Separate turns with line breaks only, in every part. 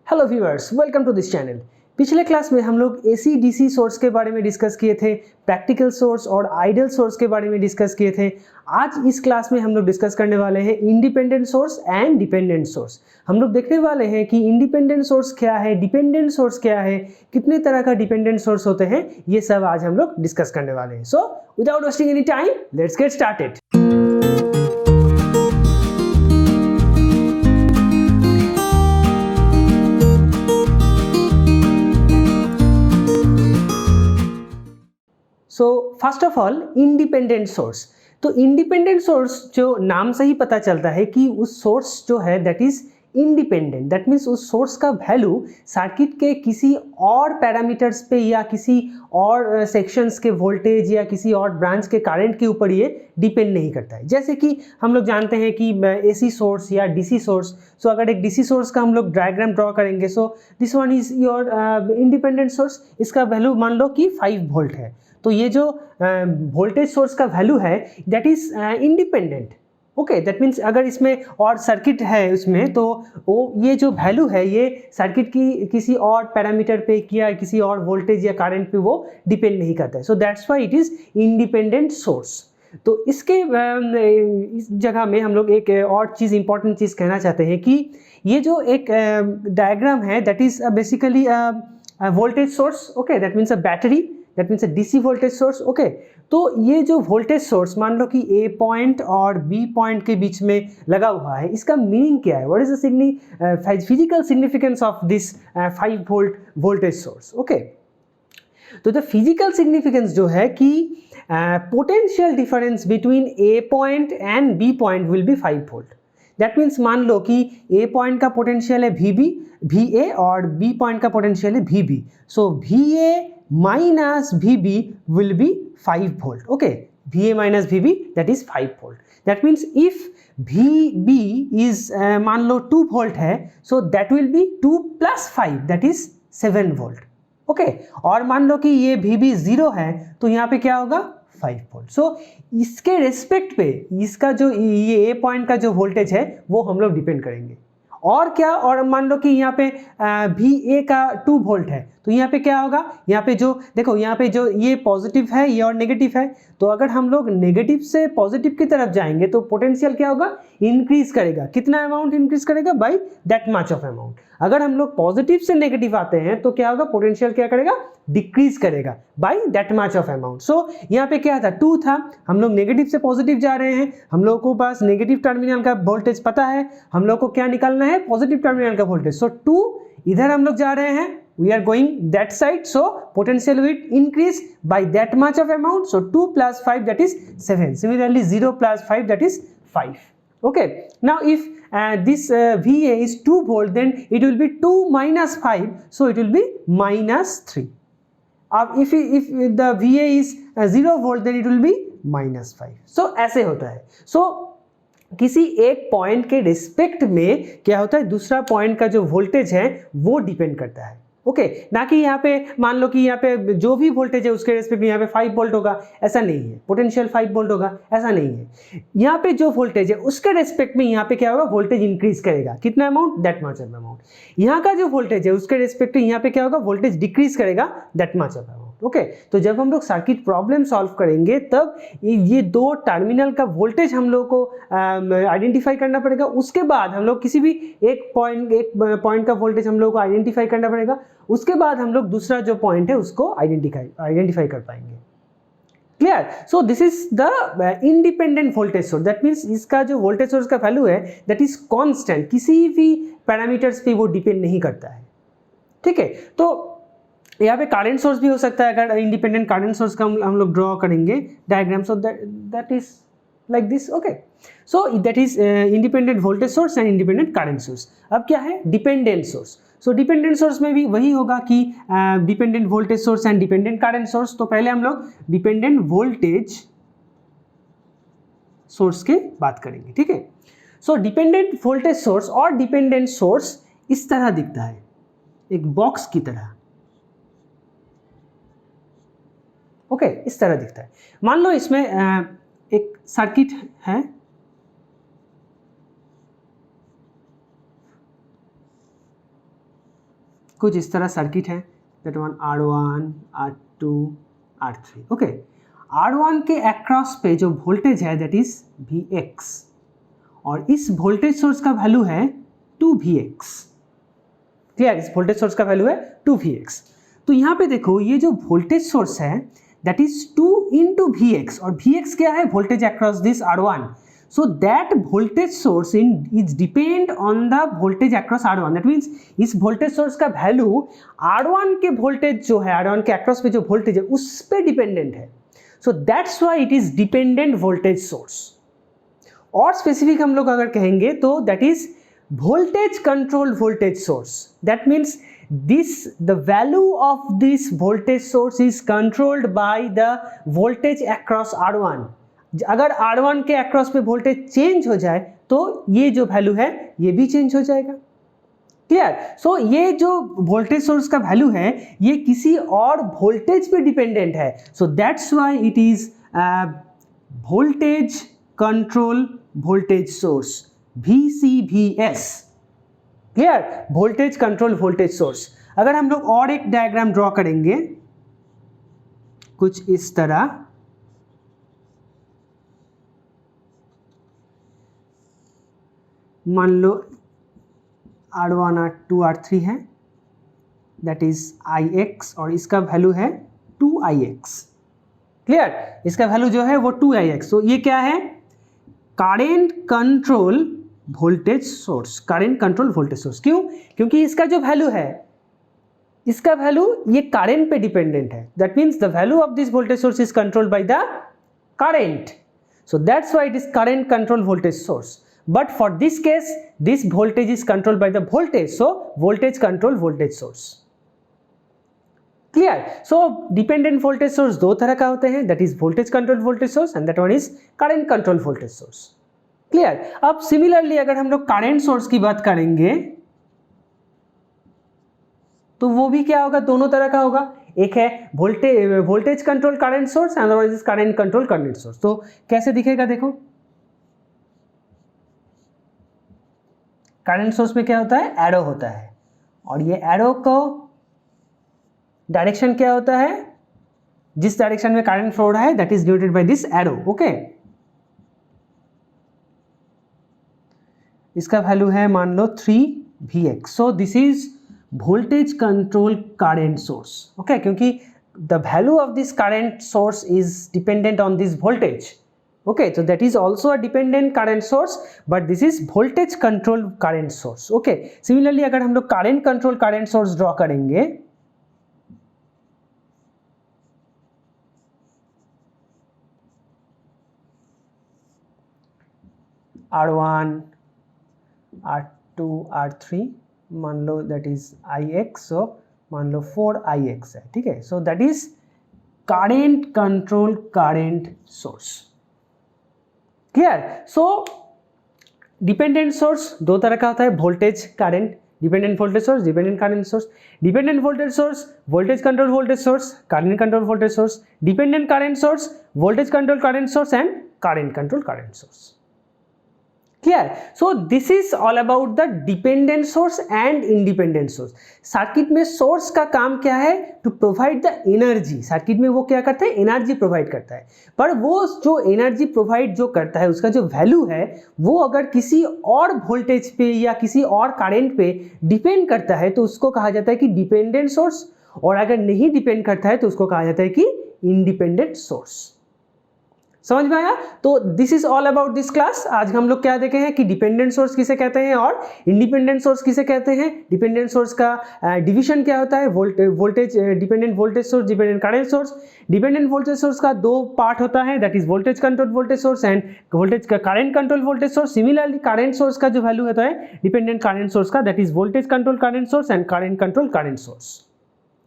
Hello viewers, welcome to this channel. पिछले class में हम लोग एसी डीसी सोर्स के बारे में डिस्कस किए थे, प्रैक्टिकल सोर्स और आइडियल सोर्स के बारे में डिस्कस किए थे। आज इस क्लास में हम लोग डिस्कस करने वाले हैं independent source and dependent source. हम लोग देखने वाले हैं कि इंडिपेंडेंट सोर्स क्या है, डिपेंडेंट सोर्स क्या है, कितने तरह का डिपेंडेंट सोर्स होते हैं, ये सब आज हम लोग डिस्कस करने वाले हैं। So without wasting any time, let's get started. So first of all independent source. तो इंडिपेंडेंट सोर्स जो नाम से ही पता चलता है कि उस सोर्स जो है that is independent. That means उस सोर्स का वैल्यू सर्किट के किसी और पैरामीटर्स पे या किसी और सेक्शंस के वोल्टेज या किसी और ब्रांच के करंट के ऊपर ये डिपेंड नहीं करता है। जैसे कि हम लोग जानते हैं कि एसी सोर्स या डीसी सोर्स। सो अगर एक डीसी सोर्स का हम लोग डायग्राम ड्रॉ करेंगे, so this one is your independent source. इसका वैल्यू मान लो कि 5 वोल्ट है। तो ये जो वोल्टेज सोर्स का वैल्यू है that is independent. Okay, that means अगर इसमें और सर्किट है उसमें, तो वो ये जो वैल्यू है ये सर्किट की किसी और पैरामीटर पे या किसी और वोल्टेज या करंट पे वो डिपेंड नहीं करता है। So that's why it is independent source. तो इसके इस जगह में हम लोग एक और चीज़, इंपॉर्टेंट चीज़ कहना चाहते हैं कि ये जो एक डायग्राम है that is basically voltage source. Okay, that means a battery, that means a DC voltage source. Okay, तो ये जो वोल्टेज सोर्स मान लो कि ए पॉइंट और बी पॉइंट के बीच में लगा हुआ है, इसका मीनिंग क्या है? What is the physical significance of this 5 volt voltage source? Okay, तो द फिजिकल सिग्निफिकेंस जो है कि potential difference between A point and B point will be 5 volt. That means मान लो कि ए पॉइंट का पोटेंशियल है वी ए और बी पॉइंट का पोटेंशियल है V B. So V A minus VB will be 5 volt. Okay, VA minus VB that is 5 volt. That means if VB is मान लो 2 volt है, so that will be 2 plus 5 that is 7 volt. Okay, और मान लो कि ये VB 0 है तो यहाँ पे क्या होगा 5 वोल्ट। सो इसके रेस्पेक्ट पे इसका जो ये ए पॉइंट का जो वोल्टेज है वो हम लोग डिपेंड करेंगे। और क्या, और मान लो कि यहाँ पे भी ए का 2 वोल्ट है तो यहाँ पे क्या होगा, यहाँ पे जो देखो यहाँ पे जो ये पॉजिटिव है ये और नेगेटिव है, तो अगर हम लोग नेगेटिव से पॉजिटिव की तरफ जाएंगे तो पोटेंशियल क्या होगा, इंक्रीज करेगा। कितना अमाउंट इंक्रीज करेगा? By that much of amount. अगर हम लोग पॉजिटिव से नेगेटिव आते हैं तो क्या होगा, पोटेंशियल क्या करेगा, डिक्रीज करेगा by that much of amount. So यहाँ पे क्या था, 2 था, हम लोग नेगेटिव से पॉजिटिव जा रहे हैं, हम लोगों को पास नेगेटिव टर्मिनल का वोल्टेज पता है, हम लोग को क्या निकालना है, पॉजिटिव टर्मिनल का वोल्टेज। सो 2 इधर हम लोग जा रहे हैं, we are going that side, so potential will increase by that much of amount. So 2 plus 5 that is 7. Similarly 0 plus 5 that is 5. Okay, now if this VA is 2 volt, then it will be 2 minus 5, so it will be minus 3. if the VA is 0 volt, then it will be minus 5. so ऐसे होता है। so किसी एक point के respect में क्या होता है, दूसरा पॉइंट का जो वोल्टेज है वो डिपेंड करता है। ओके, ना कि यहाँ पे मान लो कि यहाँ पे जो भी वोल्टेज है उसके रेस्पेक्ट में यहाँ पे 5 वोल्ट होगा, ऐसा नहीं है। पोटेंशियल 5 वोल्ट होगा, ऐसा नहीं है। यहाँ पे जो वोल्टेज है उसके रेस्पेक्ट में यहाँ पे क्या होगा, वोल्टेज इंक्रीज करेगा। कितना amount, that much of amount. यहाँ का जो वोल्टेज है उसके रेस्पेक्ट में यहाँ पे क्या होगा, वोल्टेज डिक्रीज करेगा that much of amount. Okay, तो जब हम लोग सर्किट प्रॉब्लम सॉल्व करेंगे तब ये 2 टर्मिनल का वोल्टेज हम लोग को आइडेंटिफाई करना पड़ेगा। उसके बाद हम लोग किसी भी एक पॉइंट का वोल्टेज हम लोग को आइडेंटिफाई करना पड़ेगा। उसके बाद हम लोग दूसरा जो पॉइंट है उसको आइडेंटिफाई कर पाएंगे। Clear? So this is the independent voltage source. That means इसका जो वोल्टेज सोर्स का वैल्यू है दैट इज कांस्टेंट, किसी भी पैरामीटर्स पे वो डिपेंड नहीं करता है। ठीक है, तो यहाँ पे करंट सोर्स भी हो सकता है। अगर इंडिपेंडेंट करंट सोर्स का हम लोग ड्रॉ करेंगे diagram, so that is like this. Okay, so that is independent voltage source and independent current source. अब क्या है, डिपेंडेंट सोर्स। सो डिपेंडेंट सोर्स में भी वही होगा कि dependent voltage source and dependent current source. तो पहले हम लोग डिपेंडेंट वोल्टेज सोर्स के बात करेंगे। ठीक है, सो डिपेंडेंट वोल्टेज सोर्स और डिपेंडेंट सोर्स इस तरह दिखता है, एक बॉक्स की तरह। ओके, इस तरह दिखता है। मान लो इसमें एक सर्किट है, कुछ इस तरह सर्किट है, that one R1 R2 R3। Okay, R1 के अक्रॉस पे जो वोल्टेज है दैट इज Vx और इस वोल्टेज सोर्स का वैल्यू है 2Vx। क्लियर, इस वोल्टेज सोर्स का वैल्यू है 2Vx। तो यहाँ पे देखो ये जो वोल्टेज सोर्स है दैट इज 2 into Vx और Vx क्या है, voltage across this R1। So that voltage source is depend on the voltage across R1. That means इस voltage source का value R1 के voltage जो है, R1 के across पे जो voltage है उस पे dependent है। So that's why it is dependent voltage source। और specific हम लोग अगर कहेंगे तो that is voltage control voltage source। That means the value of this voltage source is controlled by the voltage across R1। अगर R1 के across पे voltage change हो जाए तो ये जो वैल्यू है ये भी चेंज हो जाएगा। क्लियर, सो ये जो वोल्टेज सोर्स का वैल्यू है ये किसी और वोल्टेज पे डिपेंडेंट है। So that's why it is voltage control voltage source, VCVS। Clear, voltage control voltage source. अगर हम लोग और एक डायग्राम ड्रॉ करेंगे कुछ इस तरह, मान लो R1 R2 R3 है, दैट इज Ix और इसका वैल्यू है 2Ix। क्लियर, इसका वैल्यू जो है वो 2Ix। तो ये क्या है, current control voltage source, current control voltage source. क्यों, क्योंकि इसका जो वैल्यू है, इसका वैल्यू ये करेंट पे डिपेंडेंट है। That means the value of this voltage source is controlled by the current. So that's why it is current control voltage source. But for this case, this voltage is controlled by the voltage, so voltage control voltage source। Clear? So dependent voltage source दो तरह का होते हैं, that is voltage control voltage source and that one is current control voltage source। Clear? अब similarly अगर हम लोग current source की बात करेंगे तो वो भी क्या होगा, दोनों तरह का होगा। एक है voltage control current source and otherwise is current control current source। तो कैसे दिखेगा देखो, करंट सोर्स में क्या होता है, एरो होता है और ये एरो को डायरेक्शन क्या होता है, जिस डायरेक्शन में करंट फ्लो रहा है that is denoted by this arrow. Okay, इसका वैल्यू है मान लो 3Vx। So this is voltage control current source. Okay, क्योंकि the value of this current source is dependent on this voltage. Okay, so that is also a dependent current source, but this is voltage control current source। Okay, similarly अगर हम लोग current control current source draw करेंगे R1 R2 R3 मान लो that is Ix, so मान लो 4Ix है, ठीक है। so that is current control current source। Clear, so dependent source दो तरह का होता है, voltage current, dependent voltage source, dependent current source. Dependent voltage source voltage control voltage source, current control voltage source. Dependent current source voltage control current source and current control current source. Clear, so this is all about the dependent source and independent source. Circuit में source का काम क्या है, to provide the energy. Circuit में वो क्या करता है, एनर्जी प्रोवाइड करता है। पर वो जो एनर्जी प्रोवाइड जो करता है उसका जो वैल्यू है वो अगर किसी और वोल्टेज पे या किसी और करंट पे डिपेंड करता है तो उसको कहा जाता है कि डिपेंडेंट सोर्स, और अगर नहीं डिपेंड करता है तो उसको कहा जाता है कि इंडिपेंडेंट सोर्स। समझ में आया? तो this is all about this class. आज हम लोग क्या देखे हैं कि डिपेंडेंट सोर्स किसे कहते हैं और इंडिपेंडेंट सोर्स किसे कहते हैं। डिपेंडेंट सोर्स का डिवीजन क्या होता है, voltage dependent voltage source, dependent current source. Dependent voltage source का दो पार्ट होता है, that is voltage control voltage source and voltage का current control voltage source. Similarly current source का जो वैल्यू होता है डिपेंडेंट करंट सोर्स का, that is voltage control current source and current control current source.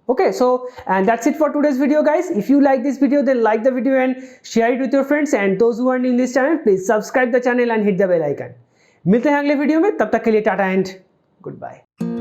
Okay, so and that's it for today's video guys. If you like this video then like the video and share it with your friends, and those who are new in this channel please subscribe the channel and hit the bell icon। मिलते हैं अगले video में, तब तक के लिए Tata and good bye.